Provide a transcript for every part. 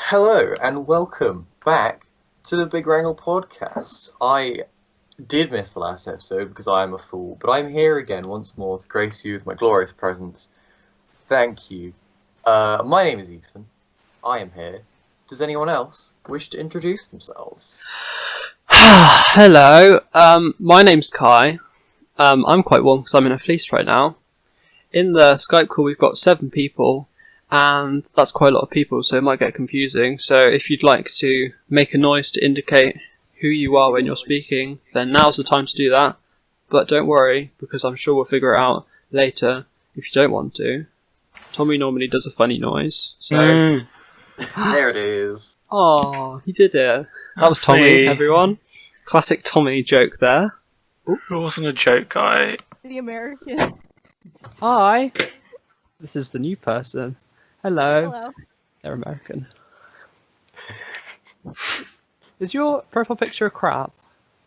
Hello and welcome back to the Big Wrangle podcast. I did miss the last episode because I am a fool, but I'm here again once more to grace you with my glorious presence. Thank you. My name is Ethan. I am here. Does anyone else wish to introduce themselves? Hello, my name's Kai. I'm quite warm because I'm in a fleece right now. In the Skype call we've got 7 people, and that's quite a lot of people, so it might get confusing. So if you'd like to make a noise to indicate who you are when you're speaking, then now's the time to do that. But don't worry, because I'm sure we'll figure it out later if you don't want to. Tommy normally does a funny noise, so... There it is. Oh, he did it. That was Tommy, me. everyone. Classic Tommy joke there. It wasn't a joke, guy. The American. Hi. This is the new person. Hello. Hello. They're American. Is your profile picture a crap,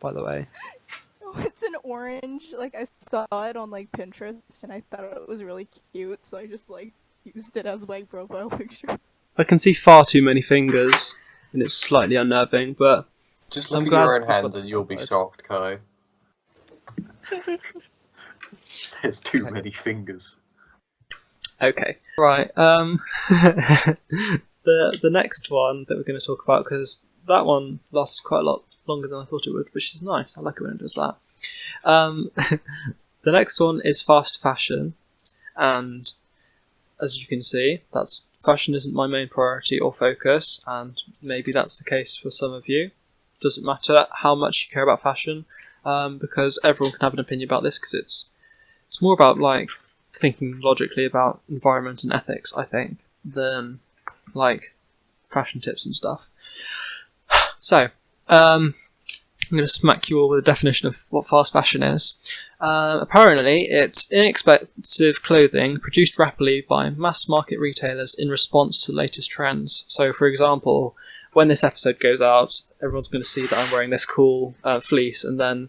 by the way? Oh, it's an orange. Like, I saw it on, like, Pinterest, and I thought it was really cute, so I just, like, used it as my profile picture. I can see far too many fingers, and it's slightly unnerving, but... Just look I'm at glad your own I've got hands that and you'll be covered. shocked, Kai. There's too many fingers. Okay. Right, the next one that we're going to talk about, because that one lasted quite a lot longer than I thought it would, which is nice. I like it when it does that. The next one is fast fashion, and as you can see, fashion isn't my main priority or focus, and maybe that's the case for some of you. Doesn't matter how much you care about fashion, because everyone can have an opinion about this, because it's more about like thinking logically about environment and ethics, I think, than like fashion tips and stuff. So, I'm going to smack you all with a definition of what fast fashion is. Apparently, it's inexpensive clothing produced rapidly by mass market retailers in response to the latest trends. So, for example, when this episode goes out, everyone's going to see that I'm wearing this cool fleece, and then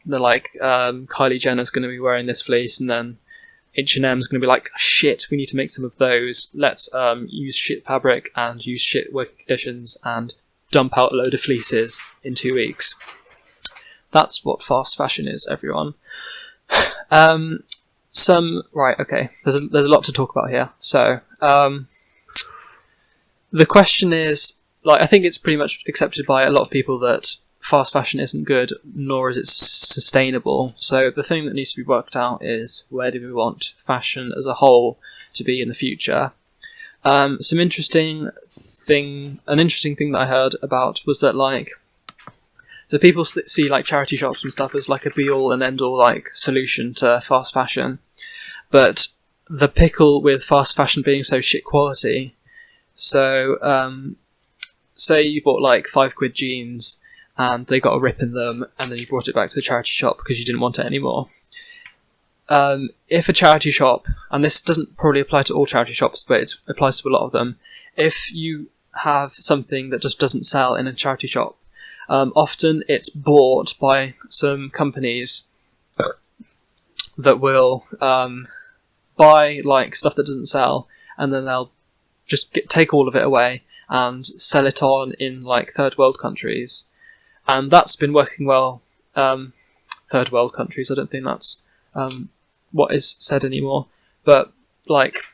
they're like, Kylie Jenner's going to be wearing this fleece, and then H&M's going to be like, shit, we need to make some of those. Let's use shit fabric and use shit working conditions and dump out a load of fleeces in 2 weeks. That's what fast fashion is, everyone. Right, okay. There's a lot to talk about here. So, the question is, like, I think it's pretty much accepted by a lot of people that fast fashion isn't good, nor is it sustainable. So the thing that needs to be worked out is, where do we want fashion as a whole to be in the future? An interesting thing that I heard about was that, like, so people see like charity shops and stuff as like a be-all and end-all like solution to fast fashion, but the pickle with fast fashion being so shit quality. So, say you bought like £5 jeans and they got a rip in them, and then you brought it back to the charity shop because you didn't want it anymore. If a charity shop, and this doesn't probably apply to all charity shops, but it applies to a lot of them, if you have something that just doesn't sell in a charity shop, often it's bought by some companies that will buy like stuff that doesn't sell, and then they'll just take all of it away and sell it on in like third world countries. And that's been working well. Third world countries, I don't think that's what is said anymore, but like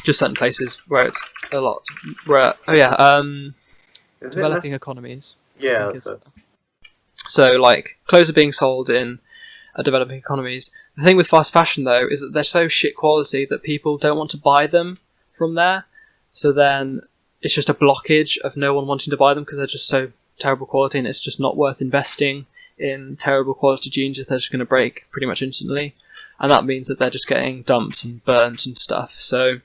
just certain places where it's a lot. Where developing economies. Yeah, that's it. So like clothes are being sold in developing economies. The thing with fast fashion though is that they're so shit quality that people don't want to buy them from there. So then it's just a blockage of no one wanting to buy them because they're just so terrible quality, and it's just not worth investing in terrible quality jeans if they're just going to break pretty much instantly, and that means that they're just getting dumped and burnt and stuff. So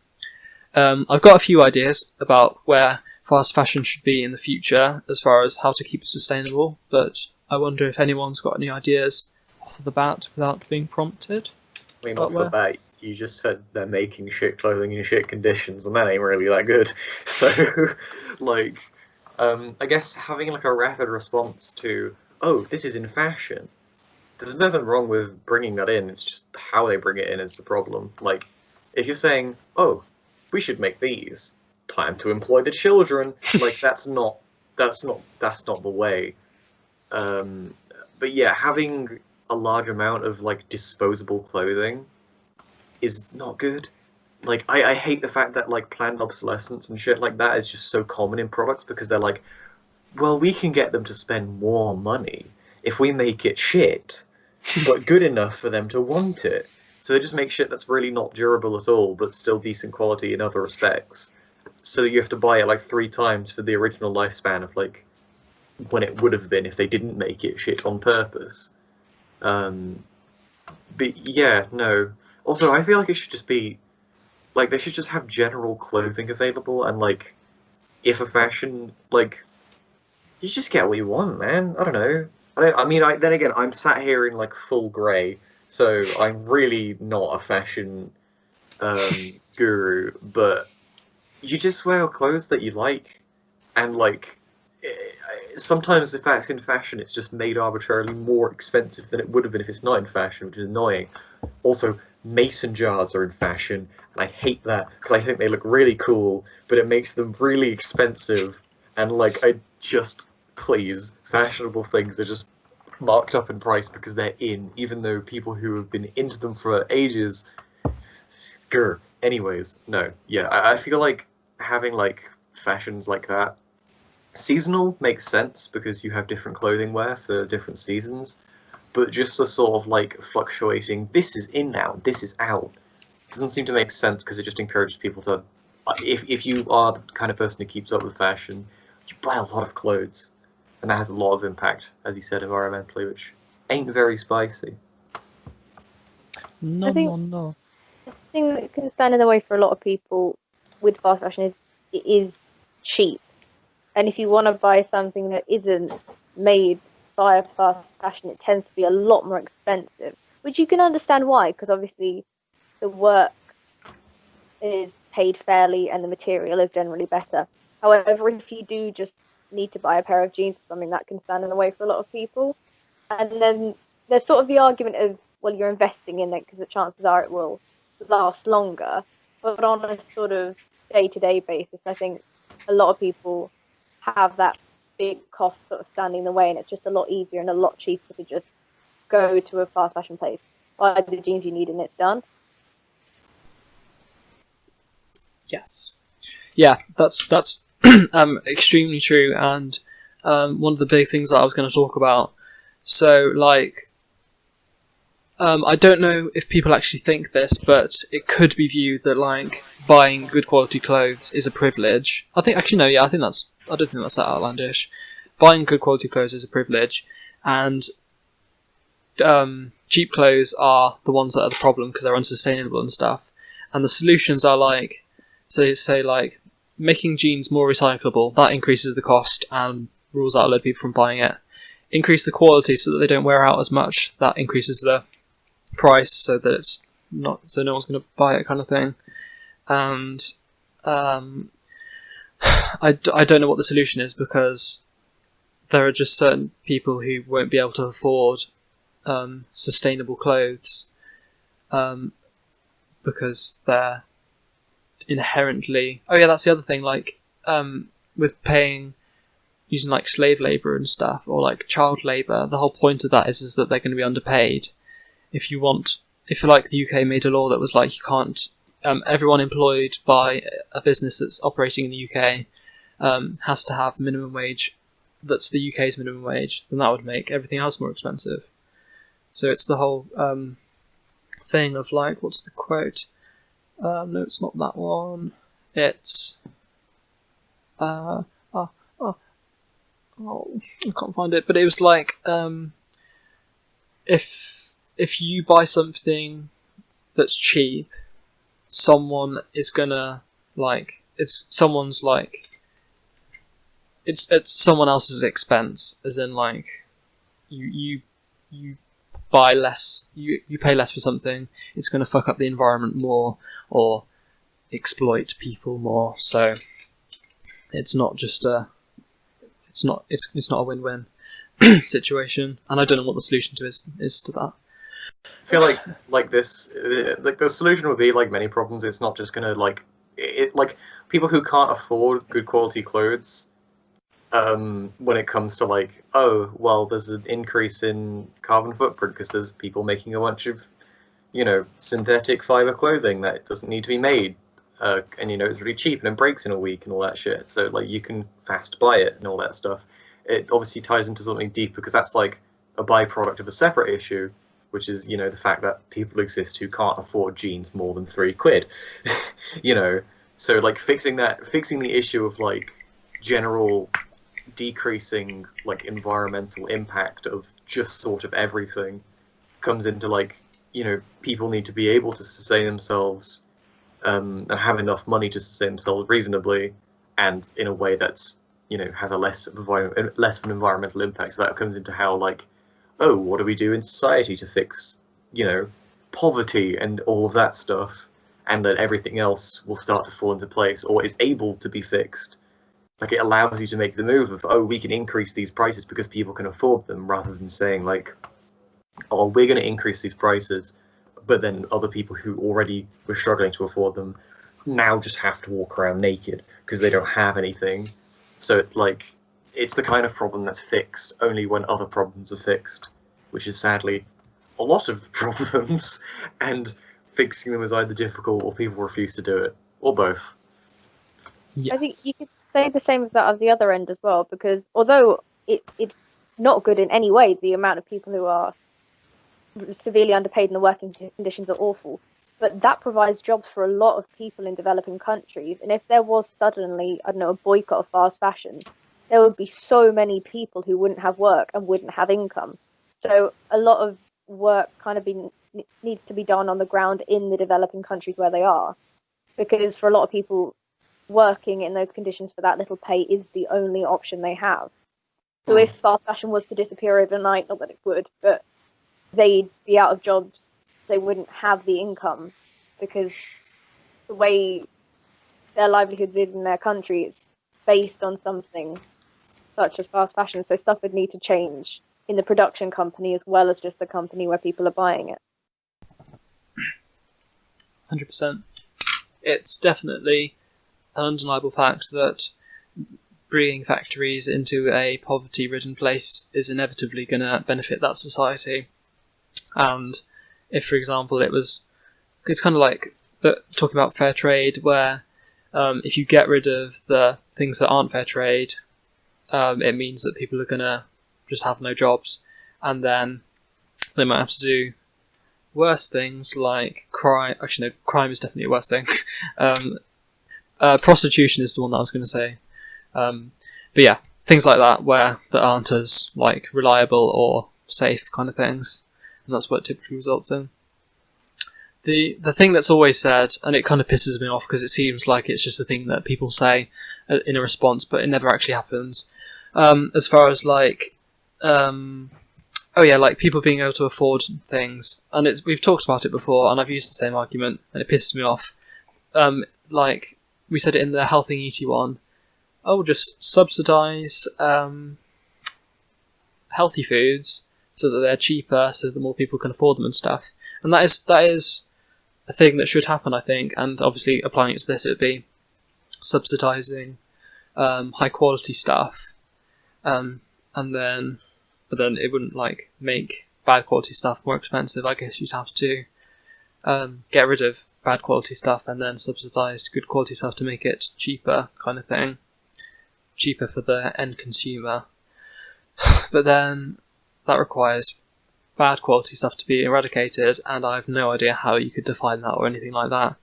I've got a few ideas about where fast fashion should be in the future as far as how to keep it sustainable, but I wonder if anyone's got any ideas off the bat without being prompted. I mean, off the bat, you just said they're making shit clothing in shit conditions, and that ain't really that good. So, like, I guess having like a rapid response to, oh, this is in fashion. There's nothing wrong with bringing that in. It's just how they bring it in is the problem. Like, if you're saying, oh, we should make these, time to employ the children. Like that's not the way. But yeah, having a large amount of like disposable clothing is not good. Like I hate the fact that like planned obsolescence and shit like that is just so common in products because they're like, well, we can get them to spend more money if we make it shit, but good enough for them to want it. So they just make shit that's really not durable at all, but still decent quality in other respects. So you have to buy it like 3 times for the original lifespan of like when it would have been if they didn't make it shit on purpose. But yeah, no. Also, I feel like it should just be like they should just have general clothing available, and like if a fashion like you just get what you want, man. I don't know. Then again, I'm sat here in like full grey, so I'm really not a fashion guru. But you just wear clothes that you like, and like sometimes if that's in fashion, it's just made arbitrarily more expensive than it would have been if it's not in fashion, which is annoying. Also, mason jars are in fashion, and I hate that because I think they look really cool, but it makes them really expensive. And like, please, fashionable things are just marked up in price because they're in, even though people who have been into them for ages. Grr. Anyways, no, yeah, I feel like having like fashions like that. Seasonal makes sense because you have different clothing wear for different seasons, but just the sort of like fluctuating, this is in now, this is out, doesn't seem to make sense because it just encourages people to, if you are the kind of person who keeps up with fashion, you buy a lot of clothes, and that has a lot of impact, as you said, environmentally, which ain't very spicy. No, I think- no, no. The thing that can stand in the way for a lot of people with fast fashion is it is cheap. And if you want to buy something that isn't made by a fast fashion, it tends to be a lot more expensive, which you can understand why, because obviously the work is paid fairly and the material is generally better. However, if you do just need to buy a pair of jeans or something, that can stand in the way for a lot of people. And then there's sort of the argument of, well, you're investing in it because the chances are it will last longer. But on a sort of day-to-day basis, I think a lot of people have that big cost sort of standing in the way, and it's just a lot easier and a lot cheaper to just go to a fast fashion place, buy the jeans you need, and it's done. Yes. Yeah, that's extremely true, and one of the big things that I was going to talk about. So, like, I don't know if people actually think this, but it could be viewed that like buying good quality clothes is a privilege. I don't think that's that outlandish. Buying good quality clothes is a privilege, and cheap clothes are the ones that are the problem because they're unsustainable and stuff. And the solutions are like, so say like making jeans more recyclable. That increases the cost and rules out a load of people from buying it. Increase the quality so that they don't wear out as much. That increases the price so that it's not, so no one's going to buy it, kind of thing. And I don't know what the solution is because there are just certain people who won't be able to afford sustainable clothes because they're inherently, oh yeah, that's the other thing, like with paying using like slave labour and stuff, or like child labour, the whole point of that is that they're going to be underpaid. If like the UK made a law that was like you can't, everyone employed by a business that's operating in the UK has to have minimum wage that's the UK's minimum wage, then that would make everything else more expensive. So it's the whole thing of like, what's the quote? No, it's not that one. It's I can't find it, but it was like if you buy something that's cheap, someone is gonna like it's someone else's expense, as in like you buy less, you pay less for something, it's gonna fuck up the environment more or exploit people more. So it's not just it's not a win-win situation, and I don't know what the solution to is to that. I feel like this, like the solution would be like many problems. It's not just gonna like like people who can't afford good quality clothes. When it comes to like, oh well, there's an increase in carbon footprint because there's people making a bunch of, synthetic fiber clothing that doesn't need to be made, and it's really cheap and it breaks in a week and all that shit. So like you can fast buy it and all that stuff. It obviously ties into something deep because that's like a byproduct of a separate issue, which is the fact that people exist who can't afford jeans more than £3. So like fixing the issue of like general decreasing like environmental impact of just sort of everything comes into like people need to be able to sustain themselves and have enough money to sustain themselves reasonably and in a way that's has a less of an environmental impact. So that comes into how like, oh, what do we do in society to fix poverty and all of that stuff, and then everything else will start to fall into place or is able to be fixed. Like it allows you to make the move of, oh, we can increase these prices because people can afford them, rather than saying like, oh, we're going to increase these prices, but then other people who already were struggling to afford them now just have to walk around naked because they don't have anything. So it's like, it's the kind of problem that's fixed only when other problems are fixed, which is sadly a lot of problems, and fixing them is either difficult or people refuse to do it, or both. Yes. I think you could say the same of that of the other end as well, because although it's not good in any way, the amount of people who are severely underpaid and the working conditions are awful, but that provides jobs for a lot of people in developing countries. And if there was suddenly, I don't know, a boycott of fast fashion, there would be so many people who wouldn't have work and wouldn't have income. So a lot of work kind of needs to be done on the ground in the developing countries where they are, because for a lot of people, working in those conditions for that little pay is the only option they have. So if fast fashion was to disappear overnight, not that it would, but they'd be out of jobs, they wouldn't have the income, because the way their livelihoods is in their country is based on something such as fast fashion. So stuff would need to change in the production company as well as just the company where people are buying it. 100%. It's definitely an undeniable fact that bringing factories into a poverty-ridden place is inevitably going to benefit that society. And if, for example, it's kind of like talking about fair trade, where if you get rid of the things that aren't fair trade, it means that people are going to just have no jobs, and then they might have to do worse things like crime. Actually, no, crime is definitely a worse thing. Prostitution is the one that I was going to say. But yeah, things like that that aren't as like reliable or safe kind of things, and that's what it typically results in. The thing that's always said, and it kind of pisses me off because it seems like it's just a thing that people say in a response, but it never actually happens. As far as like, like people being able to afford things, and we've talked about it before, and I've used the same argument, and it pisses me off. Like we said it in the Healthy and Eaty one. Oh, just subsidise healthy foods so that they're cheaper, so that more people can afford them and stuff. And that is a thing that should happen, I think. And obviously, applying it to this, it would be subsidising high quality stuff, but then it wouldn't like make bad quality stuff more expensive. I guess you'd have to get rid of bad quality stuff and then subsidise good quality stuff to make it cheaper, kind of thing. Cheaper for the end consumer. But then that requires bad quality stuff to be eradicated, and I have no idea how you could define that or anything like that.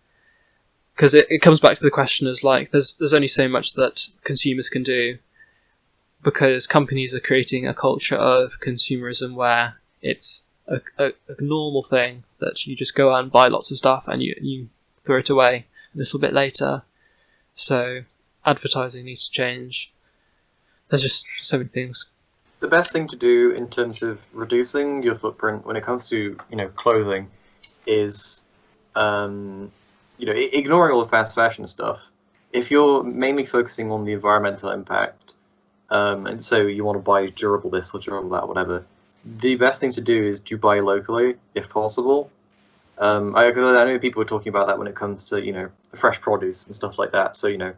Because it comes back to the question as like, there's only so much that consumers can do, because companies are creating a culture of consumerism where it's a normal thing that you just go out and buy lots of stuff and you throw it away a little bit later. So advertising needs to change. There's just so many things. The best thing to do in terms of reducing your footprint when it comes to clothing is ignoring all the fast fashion stuff. If you're mainly focusing on the environmental impact, and so you want to buy durable this or durable that, whatever, the best thing to do is to buy locally if possible. I know people were talking about that when it comes to, you know, fresh produce and stuff like that. So, you know,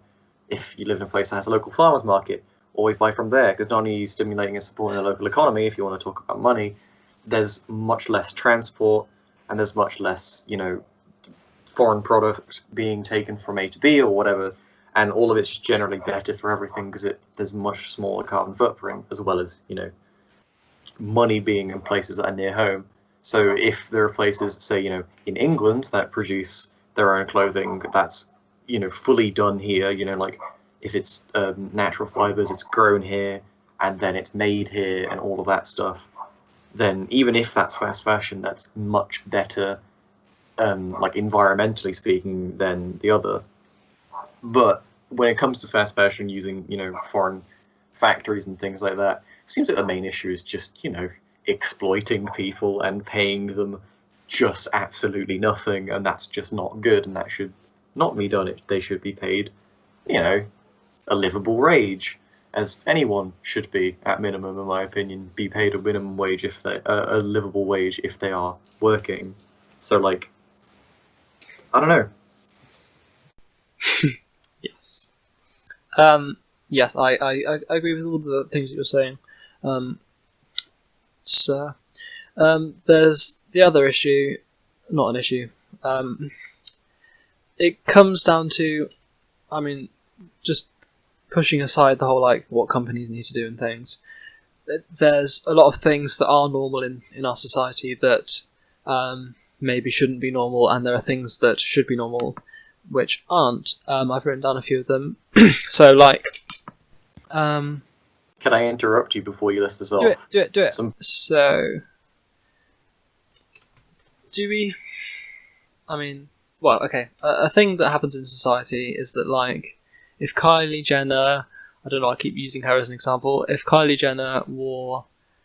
if you live in a place that has a local farmers market, always buy from there, because not only are you stimulating and supporting the local economy, if you want to talk about money, there's much less transport and there's much less, you know, foreign product being taken from A to B or whatever, and all of it's just generally better for everything because there's much smaller carbon footprint, as well as, you know, money being in places that are near home. So if there are places, say, you know, in England that produce their own clothing that's, you know, fully done here, you know, like if it's natural fibers, it's grown here and then it's made here and all of that stuff, then even if that's fast fashion, that's much better, like environmentally speaking, than the other. But when it comes to fast fashion using, you know, foreign factories and things like that, it seems like the main issue is just, you know, exploiting people and paying them just absolutely nothing, and that's just not good, and that should not be done. They should be paid, you know, a livable wage, as anyone should be, at minimum, in my opinion, be paid a minimum wage if they a livable wage if they are working. So, like, I don't know. Yes. Yes, I agree with all the things that you're saying. So, there's the other issue, not an issue. It comes down to, I mean, just pushing aside the whole, like, what companies need to do and things. There's a lot of things that are normal in our society that maybe shouldn't be normal, and there are things that should be normal which aren't. I've written down a few of them. So, like... Can I interrupt you before you list this off? Do it. So, do we... I mean, well, okay. A thing that happens in society is that, like, if Kylie Jenner... I don't know, I keep using her as an example. If Kylie Jenner wore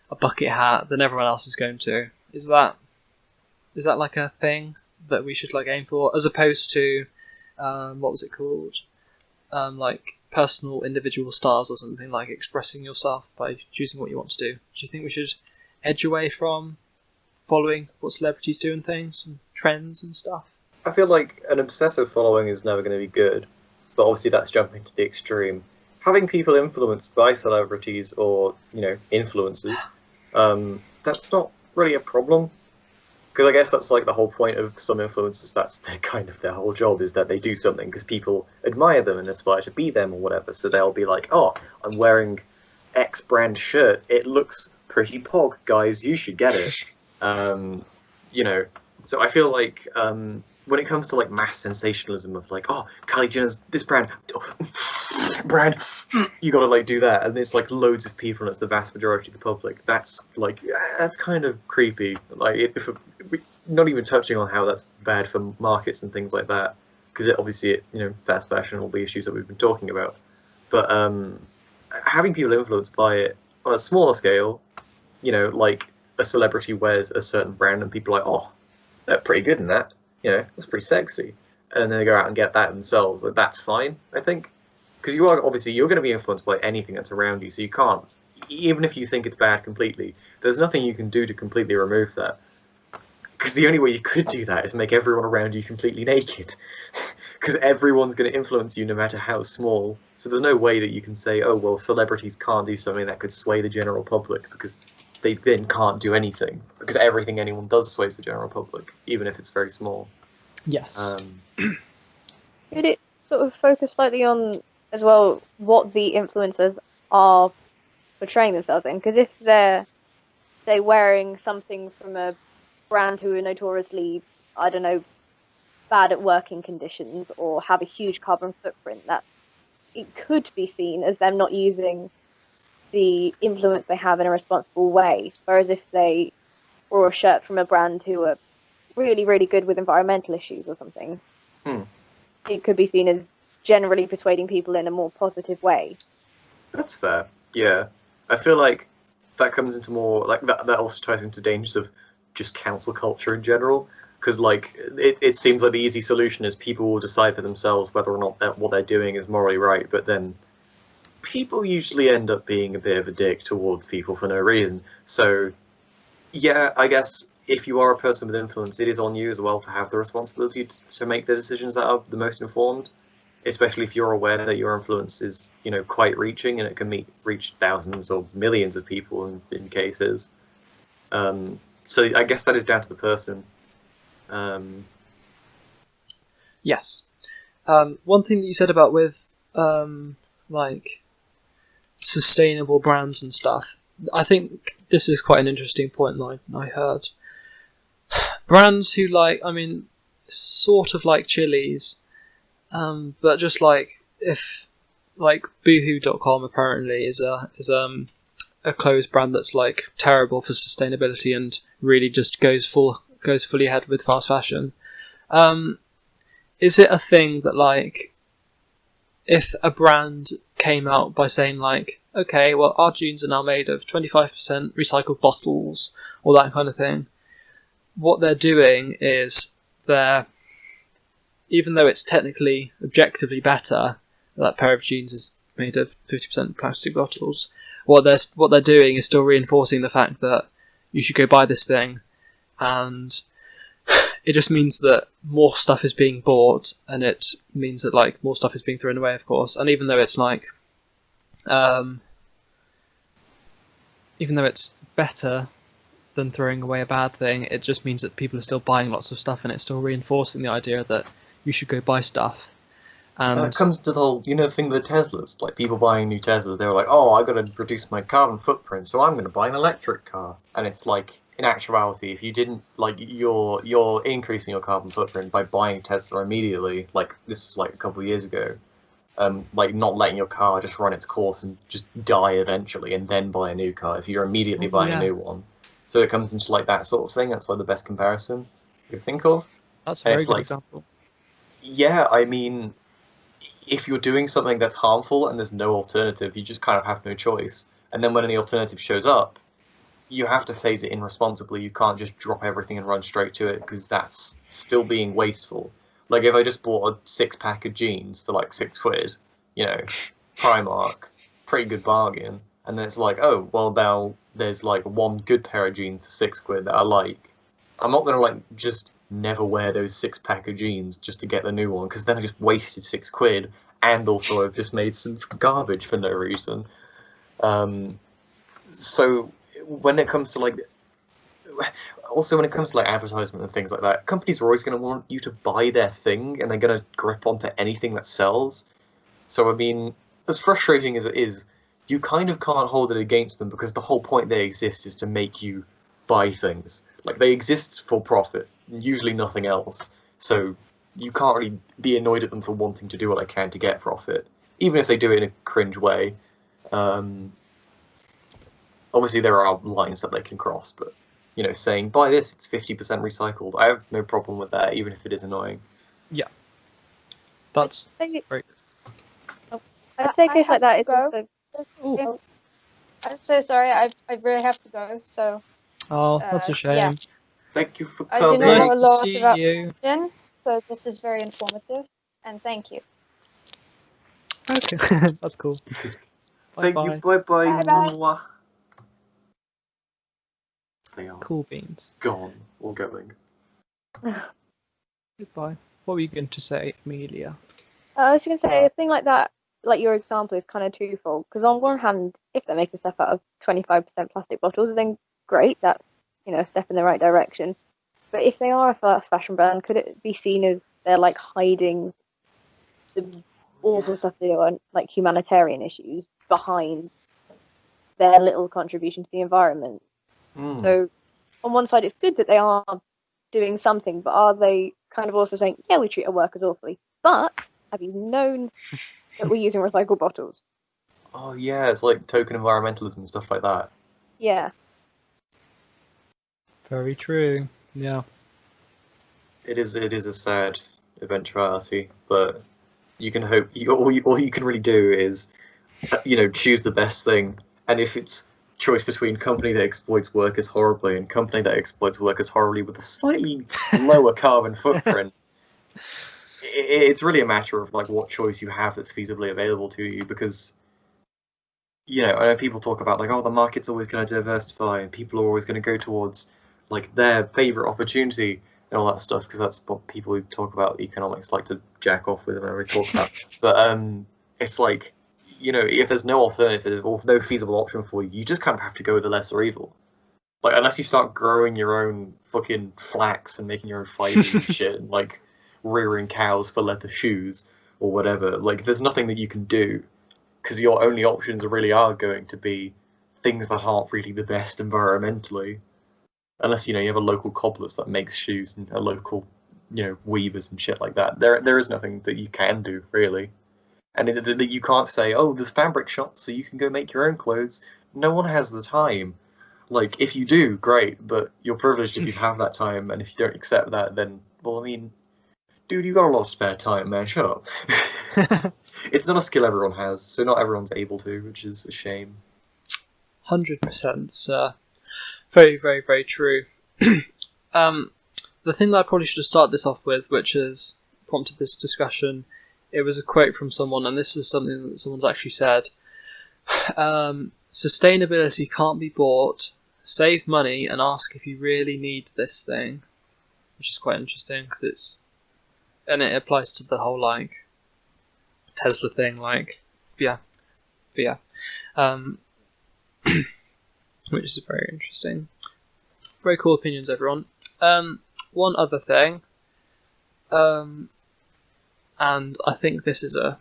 a bucket hat, then everyone else is going to. Is that like a thing that we should, like, aim for? As opposed to, what was it called? Like, personal individual stars or something, like expressing yourself by choosing what you want to do. Do you think we should edge away from following what celebrities do and things and trends and stuff? I feel like an obsessive following is never going to be good, but obviously that's jumping to the extreme. Having people influenced by celebrities or, you know, influencers, that's not really a problem. Because I guess that's like the whole point of some influencers. That's kind of their whole job, is that they do something because people admire them and aspire to be them or whatever. So they'll be like, oh, I'm wearing X brand shirt. It looks pretty pog, guys. You should get it. You know, so I feel like when it comes to like mass sensationalism of like, oh, Kylie Jenner's this brand, you gotta like do that, and it's like loads of people and it's the vast majority of the public. That's like, that's kind of creepy. Like, not even touching on how that's bad for markets and things like that, because obviously you know, fast fashion and all the issues that we've been talking about. But having people influenced by it on a smaller scale, you know, like a celebrity wears a certain brand and people are like, oh, they're pretty good in that. You know, that's pretty sexy, and then they go out and get that themselves. Like, that's fine, I think, because you're going to be influenced by anything that's around you. So you can't, even if you think it's bad completely, there's nothing you can do to completely remove that. Because the only way you could do that is make everyone around you completely naked, because everyone's going to influence you no matter how small. So there's no way that you can say, oh well, celebrities can't do something that could sway the general public, because they then can't do anything, because everything anyone does sways the general public, even if it's very small. Yes. Could it sort of focus slightly on, as well, what the influencers are portraying themselves in? Because if they're, say, wearing something from a brand who are notoriously, I don't know, bad at working conditions or have a huge carbon footprint, that it could be seen as them not using the influence they have in a responsible way. Whereas if they wore a shirt from a brand who are really, really good with environmental issues or something, it could be seen as generally persuading people in a more positive way. That's fair. Yeah, I feel like that comes into more like that also ties into dangers of just cancel culture in general, because like it seems like the easy solution is people will decide for themselves whether or not what they're doing is morally right, but then people usually end up being a bit of a dick towards people for no reason. So yeah, I guess if you are a person with influence, it is on you as well to have the responsibility to make the decisions that are the most informed, especially if you're aware that your influence is, quite reaching and it can reach thousands or millions of people in cases. So I guess that is down to the person. Yes. One thing that you said about with like sustainable brands and stuff, I think this is quite an interesting point that I heard. Brands who sort of like chilies, but just like if boohoo.com apparently is a clothes brand that's like terrible for sustainability and really just goes fully ahead with fast fashion. Is it a thing that like if a brand came out by saying like, okay, well our jeans are now made of 25% recycled bottles or that kind of thing, what they're doing is even though it's technically objectively better, that pair of jeans is made of 50% plastic bottles, what they're doing is still reinforcing the fact that you should go buy this thing, and it just means that more stuff is being bought, and it means that like more stuff is being thrown away, of course. And even though it's like, even though it's better than throwing away a bad thing, it just means that people are still buying lots of stuff, and it's still reinforcing the idea that you should go buy stuff. And that comes to the whole, thing with the Teslas. Like people buying new Teslas, they were like, "Oh, I got to reduce my carbon footprint, so I'm going to buy an electric car." And it's like, in actuality, if you didn't you're increasing your carbon footprint by buying Tesla immediately. Like this was like a couple of years ago. Like not letting your car just run its course and just die eventually, and then buy a new car if you're immediately buying a new one. So it comes into like that sort of thing. That's like the best comparison you think of. That's a very good example. Yeah, I mean, if you're doing something that's harmful and there's no alternative, you just kind of have no choice. And then when any alternative shows up, you have to phase it in responsibly. You can't just drop everything and run straight to it, because that's still being wasteful. Like if I just bought a 6-pack of jeans for like £6, Primark, pretty good bargain. And then it's like, oh, well now there's like one good pair of jeans for £6 that I like. I'm not gonna like just never wear those 6-pack of jeans just to get the new one, because then I just wasted £6 and also I've just made some garbage for no reason. So when it comes to like advertisement and things like that, companies are always going to want you to buy their thing, and they're going to grip onto anything that sells. So I mean, as frustrating as it is, you kind of can't hold it against them, because the whole point they exist is to make you buy things. Like they exist for profit, usually nothing else. So you can't really be annoyed at them for wanting to do what they can to get profit, even if they do it in a cringe way. Obviously there are lines that they can cross, but saying buy this, it's 50% recycled, I have no problem with that, even if it is annoying. Yeah, that's great. I'd say a case like that is also... Oh, I'm so sorry. I really have to go. So. Oh, that's a shame. Yeah. Thank you for I coming. do not know a Nice to lot see about you. fashion, so this is very informative, and thank you. Okay, that's cool. Thank you. Bye-bye. Bye-bye. Bye-bye. Mwah. They are Cool beans. gone or going. Goodbye. What were you going to say, Amelia? I was going to say, a thing like that, like your example, is kind of twofold. Because on one hand, if they're making stuff out of 25% plastic bottles, then great, that's a step in the right direction. But if they are a fast fashion brand, could it be seen as they're like hiding the awful stuff they do on like humanitarian issues behind their little contribution to the environment? So on one side, it's good that they are doing something, but are they kind of also saying, yeah, we treat our workers awfully, but have you known that we're using recycled bottles? Oh yeah, it's like token environmentalism and stuff like that. Yeah. Very true. Yeah. It is a sad eventuality, but you can hope. All you can really do is, choose the best thing. And if it's choice between company that exploits workers horribly and company that exploits workers horribly with a slightly lower carbon footprint, it's really a matter of like what choice you have that's feasibly available to you. Because I know people talk about like, oh, the market's always going to diversify and people are always going to go towards like their favourite opportunity and all that stuff, because that's what people who talk about economics like to jack off with whenever we talk about. But it's like, you know, if there's no alternative or no feasible option for you, you just kind of have to go with the lesser evil. Like, unless you start growing your own fucking flax and making your own fibers and shit, and like rearing cows for leather shoes or whatever, like there's nothing that you can do, because your only options really are going to be things that aren't really the best environmentally. Unless, you know, you have a local cobblers that makes shoes and a local, you know, weavers and shit like that. There is nothing that you can do, really. And you can't say, oh, there's fabric shops so you can go make your own clothes. No one has the time. Like, if you do, great, but you're privileged if you have that time, and if you don't accept that, then, well, I mean, dude, you got a lot of spare time, man, shut up. It's not a skill everyone has, so not everyone's able to, which is a shame. 100%, sir. Very, very, very true. The thing that I probably should have started this off with, which has prompted this discussion, it was a quote from someone, and this is something that someone's actually said. Sustainability can't be bought. Save money and ask if you really need this thing. Which is quite interesting, because it applies to the whole, like, Tesla thing, like, yeah. Which is very interesting. Very cool opinions, everyone. One other thing, and I think this is a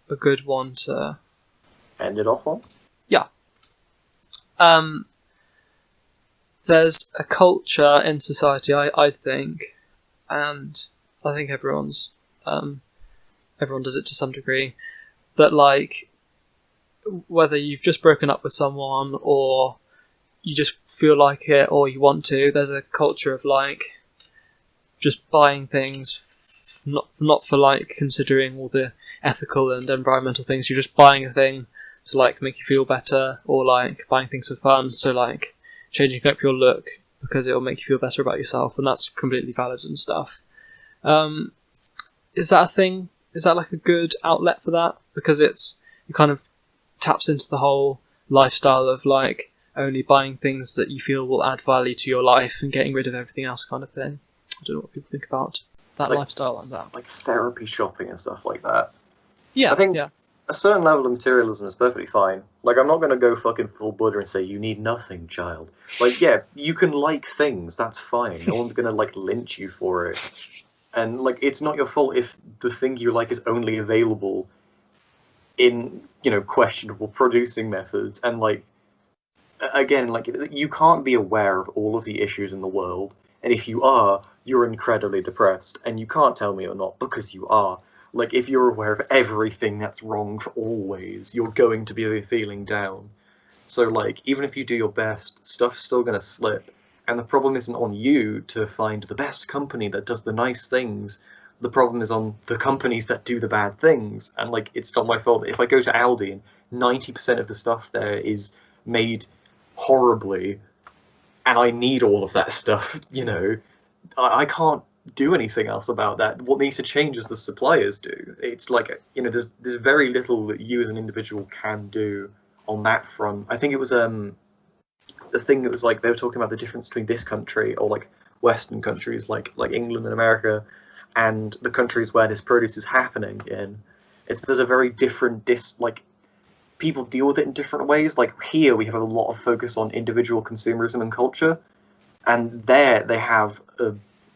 good one to End it off on? Yeah. There's a culture in society, I think, and I think everyone does it to some degree, that, like, whether you've just broken up with someone or you just feel like it or you want to, there's a culture of, like, just buying things not for, like, considering all the ethical and environmental things. You're just buying a thing to, like, make you feel better, or, like, buying things for fun, so, like, changing up your look because it'll make you feel better about yourself, and that's completely valid and stuff. Is that a thing? Is that, like, a good outlet for that? Because it kind of taps into the whole lifestyle of, like, only buying things that you feel will add value to your life and getting rid of everything else, kind of thing. I don't know what people think about that, like, lifestyle like that. Like therapy shopping and stuff like that. Yeah, I think yeah. a certain level of materialism is perfectly fine. Like, I'm not going to go fucking full Buddha and say, you need nothing, child. Like, yeah, you can like things, that's fine. No one's going to, like, lynch you for it. And, like, it's not your fault if the thing you like is only available in, you know, questionable producing methods. And, like, again, like, you can't be aware of all of the issues in the world. And if you are, you're incredibly depressed. And you can't tell me you're not, because you are. Like, if you're aware of everything that's wrong always, you're going to be feeling down. So, like, even if you do your best, stuff's still going to slip. And the problem isn't on you to find the best company that does the nice things. The problem is on the companies that do the bad things. And, like, it's not my fault. If I go to Aldi and 90% of the stuff there is made horribly, and I need all of that stuff, you know, I can't do anything else about that. What needs to change is the suppliers do. It's like, you know, there's very little that you as an individual can do on that front. I think it was the thing that was, like, they were talking about the difference between this country, or, like, Western countries like England and America, and the countries where this produce is happening in. There's a very different like, people deal with it in different ways. Like, here we have a lot of focus on individual consumerism and culture, and there they have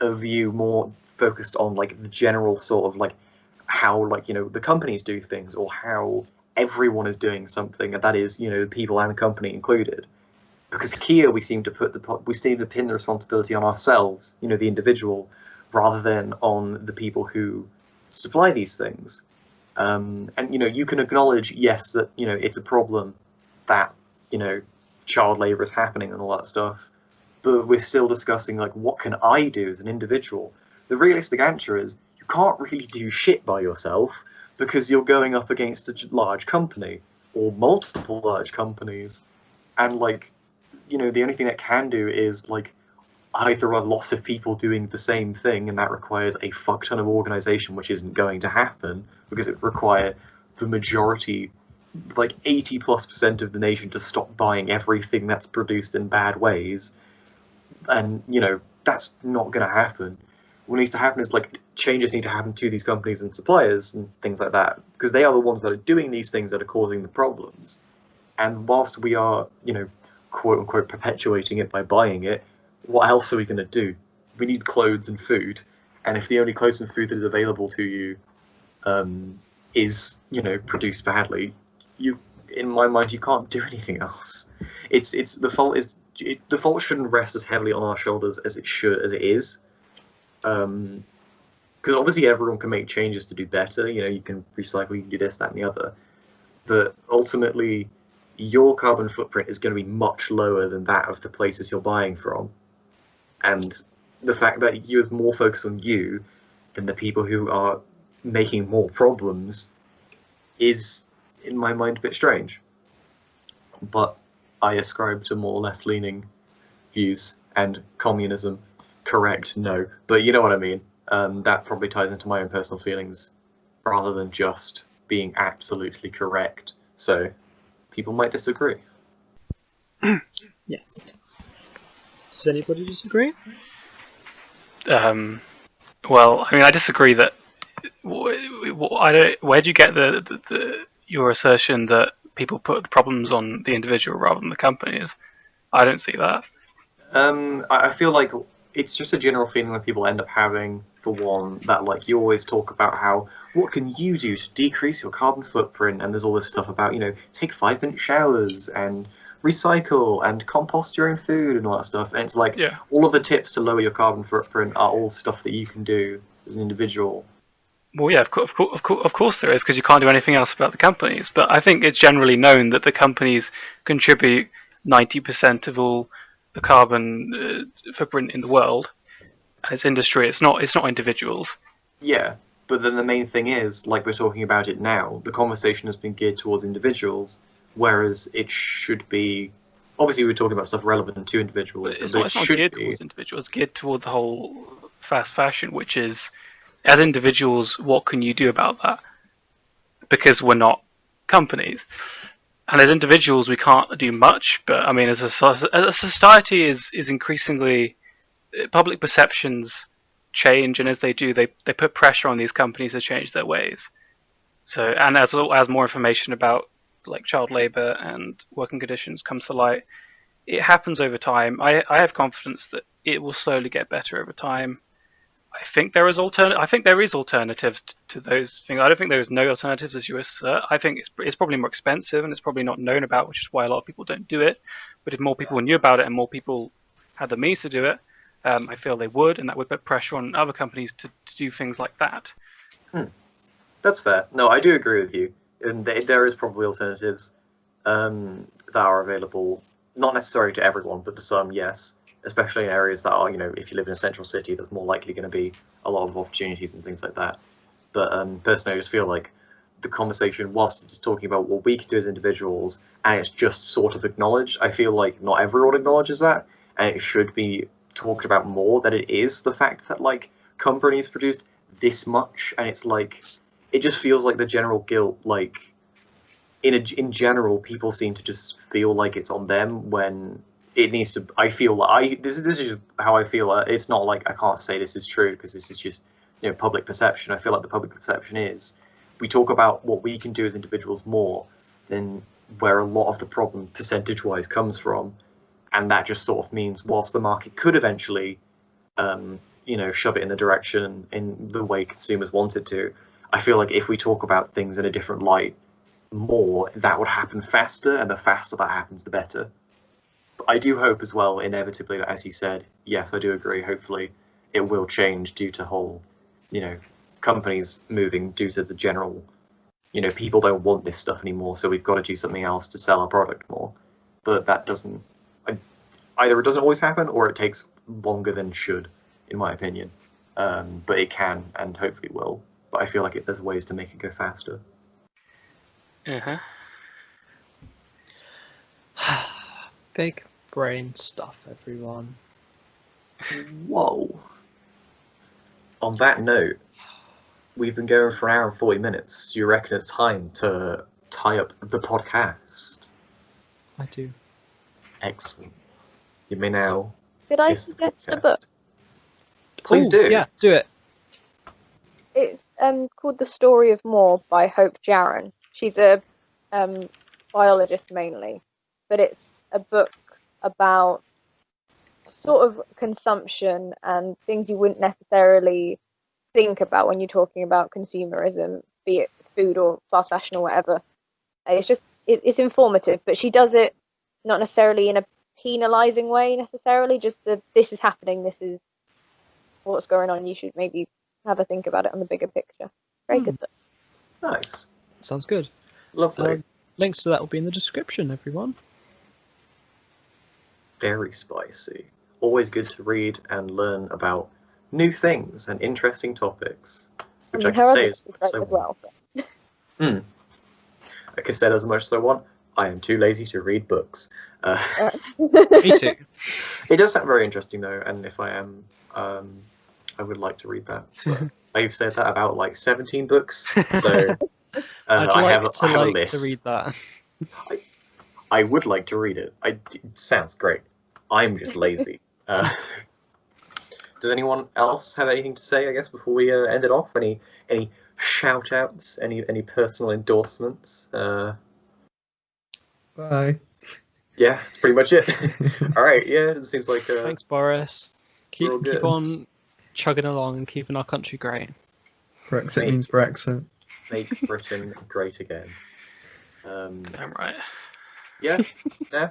a view more focused on, like, the general sort of, like, how, like, you know, the companies do things, or how everyone is doing something, and that is, you know, people and the company included. Because here we seem to pin the responsibility on ourselves, you know, the individual, rather than on the people who supply these things. And, you know, you can acknowledge, yes, that, you know, it's a problem that, you know, child labour is happening and all that stuff, but we're still discussing, like, what can I do as an individual? The realistic answer is, you can't really do shit by yourself, because you're going up against a large company, or multiple large companies, and, like, you know, the only thing that can do is, like, either a lot of people doing the same thing, and that requires a fuck ton of organisation, which isn't going to happen, because it requires the majority, like 80+% of the nation, to stop buying everything that's produced in bad ways. And, that's not going to happen. What needs to happen is, changes need to happen to these companies and suppliers and things like that, because they are the ones that are doing these things that are causing the problems. And whilst we are, quote unquote, perpetuating it by buying it, what else are we going to do? We need clothes and food, and if the only clothes and food that is available to you is, produced badly, in my mind, you can't do anything else. The fault shouldn't rest as heavily on our shoulders as it is. Because obviously everyone can make changes to do better. You can recycle, you can do this, that, and the other. But ultimately, your carbon footprint is going to be much lower than that of the places you're buying from. And the fact that you're more focused on you than the people who are making more problems is, in my mind, a bit strange. But I ascribe to more left-leaning views, and communism, correct, no. But you know what I mean. That probably ties into my own personal feelings rather than just being absolutely correct. So people might disagree. Yes. Does anybody disagree? Well, I mean, I disagree that. Where do you get your assertion that people put the problems on the individual rather than the companies? I don't see that. I feel like it's just a general feeling that people end up having, for one, that you always talk about how, what can you do to decrease your carbon footprint? And there's all this stuff about, take 5-minute showers and recycle and compost your own food and all that stuff. And it's all of the tips to lower your carbon footprint are all stuff that you can do as an individual. Well, yeah, of course there is, because you can't do anything else about the companies. But I think it's generally known that the companies contribute 90% of all the carbon footprint in the world. It's industry. It's not individuals. Yeah, but then the main thing is, like we're talking about it now, the conversation has been geared towards individuals, whereas it should be. Obviously, we're talking about stuff relevant to individuals. It's not geared towards individuals. It's geared toward the whole fast fashion, which is, as individuals, what can you do about that? Because we're not companies. And as individuals, we can't do much. But I mean, as a society is increasingly, public perceptions change, and as they do, they put pressure on these companies to change their ways. So, and as more information about child labour and working conditions comes to light, it happens over time. I have confidence that it will slowly get better over time. I think there is alternatives to those things. I don't think there is no alternatives, as you assert. I think it's probably more expensive and it's probably not known about, which is why a lot of people don't do it. But if more people knew about it and more people had the means to do it, I feel they would, and that would put pressure on other companies to do things like that. That's fair. No, I do agree with you. And there is probably alternatives that are available, not necessarily to everyone, but to some, yes. Especially in areas that are, if you live in a central city, there's more likely going to be a lot of opportunities and things like that. But personally, I just feel like the conversation, whilst it's talking about what we can do as individuals, and it's just sort of acknowledged, I feel like not everyone acknowledges that, and it should be talked about more, that it is the fact that, companies produced this much, and it's it just feels like the general guilt, in general, people seem to just feel like it's on them when it needs to. I feel this is just how I feel. It's not I can't say this is true because this is just public perception. I feel like the public perception is we talk about what we can do as individuals more than where a lot of the problem percentage-wise comes from, and that just sort of means whilst the market could eventually, shove it in the direction in the way consumers want it to, I feel like if we talk about things in a different light more, that would happen faster, and the faster that happens, the better. I do hope as well, inevitably, that, as you said, yes, I do agree, hopefully it will change due to whole, companies moving due to the general, people don't want this stuff anymore, so we've got to do something else to sell our product more. But that doesn't, either it doesn't always happen, or it takes longer than should, in my opinion. But it can, and hopefully it will. But I feel like there's ways to make it go faster. Big brain stuff, everyone. Whoa. On that note, we've been going for an hour and 40 minutes. Do you reckon it's time to tie up the podcast? I do. Excellent. You may now Could I Kiss the suggest a podcast. book? Please Ooh, do. Yeah, do it. It's called The Story of More by Hope Jaron. She's a biologist mainly, but it's a book about sort of consumption and things you wouldn't necessarily think about when you're talking about consumerism, be it food or fast fashion or whatever. It's informative, but she does it not necessarily in a penalizing way necessarily, just this is happening, this is what's going on, you should maybe have a think about it on the bigger picture. Very good book. Nice. Sounds good. Lovely. Links to that will be in the description, everyone. Very spicy. Always good to read and learn about new things and interesting topics. Which I her can say other is book is great so as well. I can say that as much as I want. I am too lazy to read books. Me too. It does sound very interesting though, and if I am, I would like to read that. But I've said that about like 17 books, so I'd I like have a to list. read that. I would like to read it. It sounds great. I'm just lazy. Does anyone else have anything to say, I guess, before we end it off? Any shout outs? Any personal endorsements? Bye. Yeah, that's pretty much it. All right, yeah, it seems like Thanks, Boris. We're all good. Keep on chugging along and keeping our country great. Brexit Mate. means Brexit. make Britain great again. Damn right. Yeah, yeah.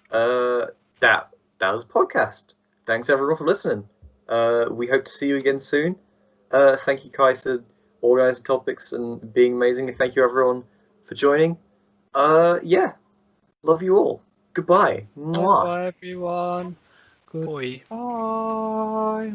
That was a podcast. Thanks everyone for listening. We hope to see you again soon. Thank you, Kai, for organising topics and being amazing. And thank you everyone for joining. Yeah, love you all. Goodbye. Mwah. Bye, everyone. Boy. Goodbye.